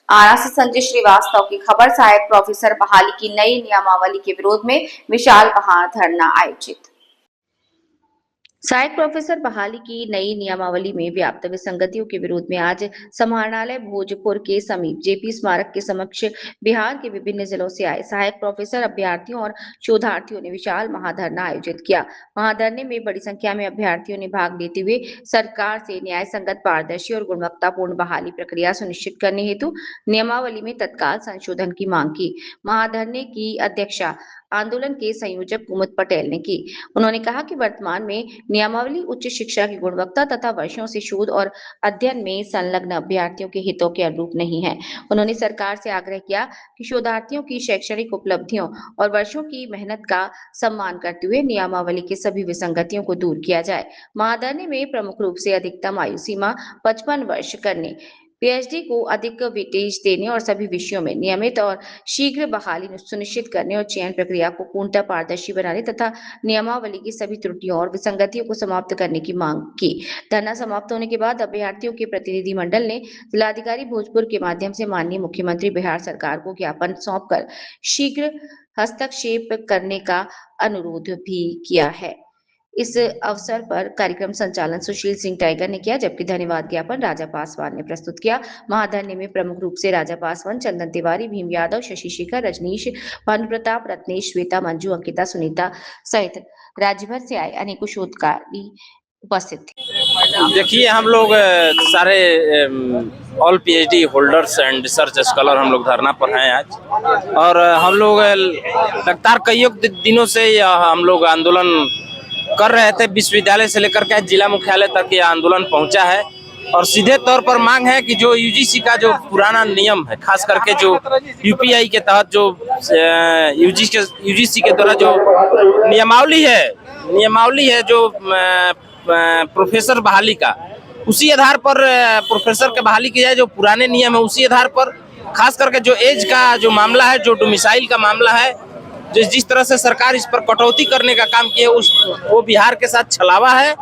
आरा से संजय श्रीवास्तव की खबर। सहायक प्रोफेसर बहाली की नई नियमावली के विरोध में विशाल महाधरना आयोजित। सहायक प्रोफेसर बहाली की नई नियमावली में व्याप्त विसंगतियों के विरोध में आज समाहरणालय भोजपुर के समीप जेपी स्मारक के समक्ष बिहार के विभिन्न जिलों से आए सहायक प्रोफेसर अभ्यर्थियों और शोधार्थियों ने विशाल महाधरना आयोजित किया। महाधरने में बड़ी संख्या में अभ्यर्थियों ने भाग लेते हुए सरकार से न्याय संगत, पारदर्शी और गुणवत्तापूर्ण बहाली प्रक्रिया सुनिश्चित करने हेतु नियमावली में तत्काल संशोधन की मांग की। महाधरने की अध्यक्षता आंदोलन के संयोजक कुमुद पटेल ने की। उन्होंने कहा कि वर्तमान में नियमावली उच्च शिक्षा की गुणवत्ता तथा वर्षों से शोध और अध्ययन में संलग्न अभ्यर्थियों के हितों के अनुरूप नहीं है। उन्होंने सरकार से आग्रह किया कि शोधार्थियों की शैक्षणिक उपलब्धियों और वर्षों की मेहनत का सम्मान करते हुए नियमावली के सभी विसंगतियों को दूर किया जाए। महाधरने में प्रमुख रूप से अधिकतम आयु सीमा 55 वर्ष करने, पीएचडी को अधिक वेटेज देने और सभी विषयों में नियमित और शीघ्र बहाली सुनिश्चित करने और चयन प्रक्रिया को पूर्णतः पारदर्शी बनाने तथा नियमावली की सभी त्रुटियों और विसंगतियों को समाप्त करने की मांग की। धरना समाप्त होने के बाद अभ्यर्थियों के प्रतिनिधि मंडल ने जिलाधिकारी भोजपुर के माध्यम से माननीय मुख्यमंत्री बिहार सरकार को ज्ञापन सौंपकर शीघ्र हस्तक्षेप करने का अनुरोध भी किया है। इस अवसर पर कार्यक्रम संचालन सुशील सिंह टाइगर ने किया, जबकि धन्यवाद ज्ञापन राजा पासवान ने प्रस्तुत किया। महाधरने में प्रमुख रूप से राजा पासवान, चंदन तिवारी, भीम यादव, शशि शेखर, रजनीश, भानु प्रताप, रत्नेश, श्वेता, मंजू, अंकिता, सुनीता सहित राज्य भर से आए अनेकों शोधकारी उपस्थित थे। देखिए, हम लोग सारे all PhD holders and research scholar हम लोग धरना पर हैं आज, और हम लोग लगातार कई दिनों से हम लोग आंदोलन कर रहे थे। विश्वविद्यालय से लेकर के जिला मुख्यालय तक ये आंदोलन पहुंचा है, और सीधे तौर पर मांग है कि जो यूजीसी का जो पुराना नियम है, खास करके जो यूपीआई के तहत जो यूजीसी के द्वारा जो नियमावली है जो प्रोफेसर बहाली का, उसी आधार पर प्रोफेसर के बहाली की जाए। जो पुराने नियम है उसी आधार पर, खास करके जो एज का जो मामला है, जो डोमिसाइल का मामला है, जिस तरह से सरकार इस पर कटौती करने का काम किया, वो बिहार के साथ छलावा है।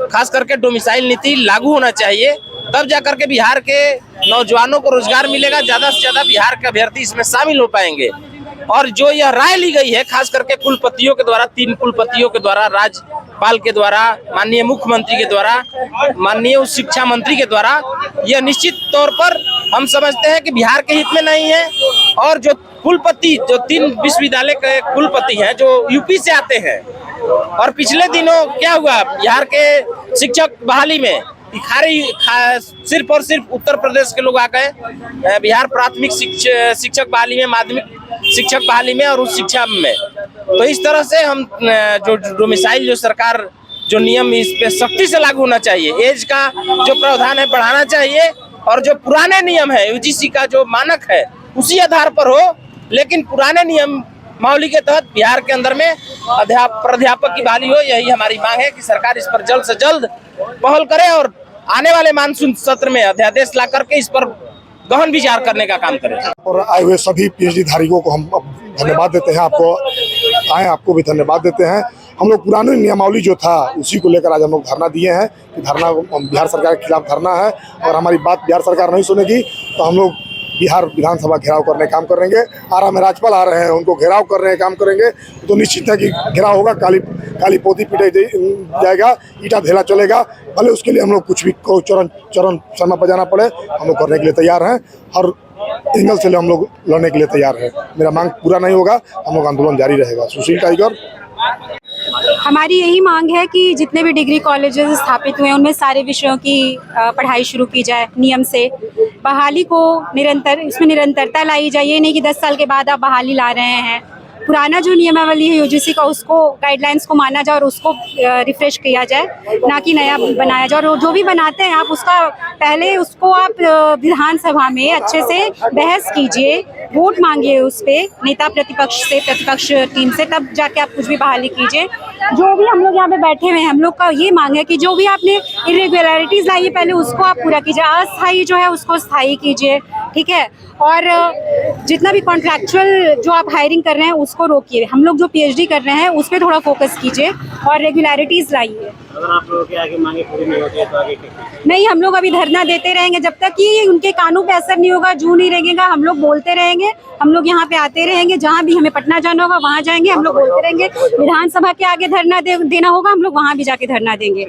खास करके डोमिसाइल नीति लागू होना चाहिए, तब जाकर के बिहार के नौजवानों को रोजगार मिलेगा, ज्यादा से ज्यादा बिहार के अभ्यर्थी इसमें शामिल हो पाएंगे। और जो यह राय ली गई है, खास करके कुलपतियों के द्वारा, 3 कुलपतियों के द्वारा, राज्यपाल के द्वारा, माननीय मुख्यमंत्री के द्वारा, माननीय उच्च शिक्षा मंत्री के द्वारा, यह निश्चित तौर पर हम समझते हैं कि बिहार के हित में नहीं है। और जो कुलपति, जो 3 विश्वविद्यालय के कुलपति हैं जो यूपी से आते हैं, और पिछले दिनों क्या हुआ, बिहार के शिक्षक बहाली में सिर्फ और सिर्फ उत्तर प्रदेश के लोग आ गए बिहार प्राथमिक शिक्षक बहाली में, माध्यमिक शिक्षक बहाली में और उच्च शिक्षा में। तो इस तरह से हम जो डोमिसाइल जो सरकार जो नियम इस पे सख्ती से लागू होना चाहिए, एज का जो प्रावधान है बढ़ाना चाहिए, और जो पुराने नियम है यूजीसी का जो मानक है उसी आधार पर हो, लेकिन पुराने नियम मावली के तहत बिहार के अंदर में प्राध्यापक की बहाली हो। यही हमारी मांग है कि सरकार इस पर जल्द से जल्द पहल करे और आने वाले मानसून सत्र में अध्यादेश ला करके इस पर गहन विचार करने का काम करें। और आए हुए सभी पीएचडी धारियों को हम धन्यवाद देते हैं, आपको भी धन्यवाद देते हैं। हम लोग पुरानी नियमावली जो था उसी को लेकर आज हम लोग धरना दिए हैं कि धरना बिहार सरकार के खिलाफ धरना है, और हमारी बात बिहार सरकार नहीं सुनेगी तो हम लोग बिहार विधानसभा घेराव करने का काम करेंगे। आरा में राज्यपाल आ रहे हैं, उनको घेराव करने का काम करेंगे, तो निश्चित है कि घेराव होगा, काली पोती पीटे जाएगा, ईटा ढेला चलेगा। भले उसके लिए हम लोग कुछ भी चरण समय पर जाना पड़े, हम लोग करने के लिए तैयार हैं। हर एंगल से हम लोग लड़ने के लिए तैयार हैं। मेरा मांग पूरा नहीं होगा, हम लोग आंदोलन जारी रहेगा। सुशील टाइगर। हमारी यही मांग है कि जितने भी डिग्री कॉलेजेस स्थापित हुए हैं उनमें सारे विषयों की पढ़ाई शुरू की जाए नियम से। बहाली को इसमें निरंतरता लाई जाए, ये नहीं कि 10 साल के बाद आप बहाली ला रहे हैं। पुराना जो नियमावली है यूजीसी का, उसको गाइडलाइंस को माना जाए और उसको रिफ्रेश किया जाए, ना कि नया बनाया जाए। और जो भी बनाते हैं आप उसको आप विधानसभा में अच्छे से बहस कीजिए, वोट मांगिए उस पे नेता प्रतिपक्ष टीम से, तब जाके आप कुछ भी बहाली कीजिए। जो भी हम लोग यहाँ पे बैठे हुए हैं, हम लोग का ये मांग है कि जो भी आपने इरेगुलरिटीज लाई है पहले उसको आप पूरा कीजिए, अस्थायी जो है उसको स्थायी कीजिए, ठीक है। और जितना भी कॉन्ट्रैक्चुअल जो आप हायरिंग कर रहे हैं उसको रोकिए। हम लोग जो पीएचडी कर रहे हैं उस पर थोड़ा फोकस कीजिए और रेगुलरिटीज लाइए। अगर आप लोगों की आगे मांगे पूरी नहीं होती है तो आगे क्या? नहीं, हम लोग अभी धरना देते रहेंगे जब तक कि उनके कानों पे असर नहीं होगा, जू नहीं रहेगा। हम लोग बोलते रहेंगे, हम लोग यहाँ पे आते रहेंगे, जहाँ भी हमें पटना जाना होगा वहाँ जाएंगे, हम लोग बोलते रहेंगे। विधानसभा के आगे धरना देना होगा, हम लोग वहाँ भी जाके धरना देंगे।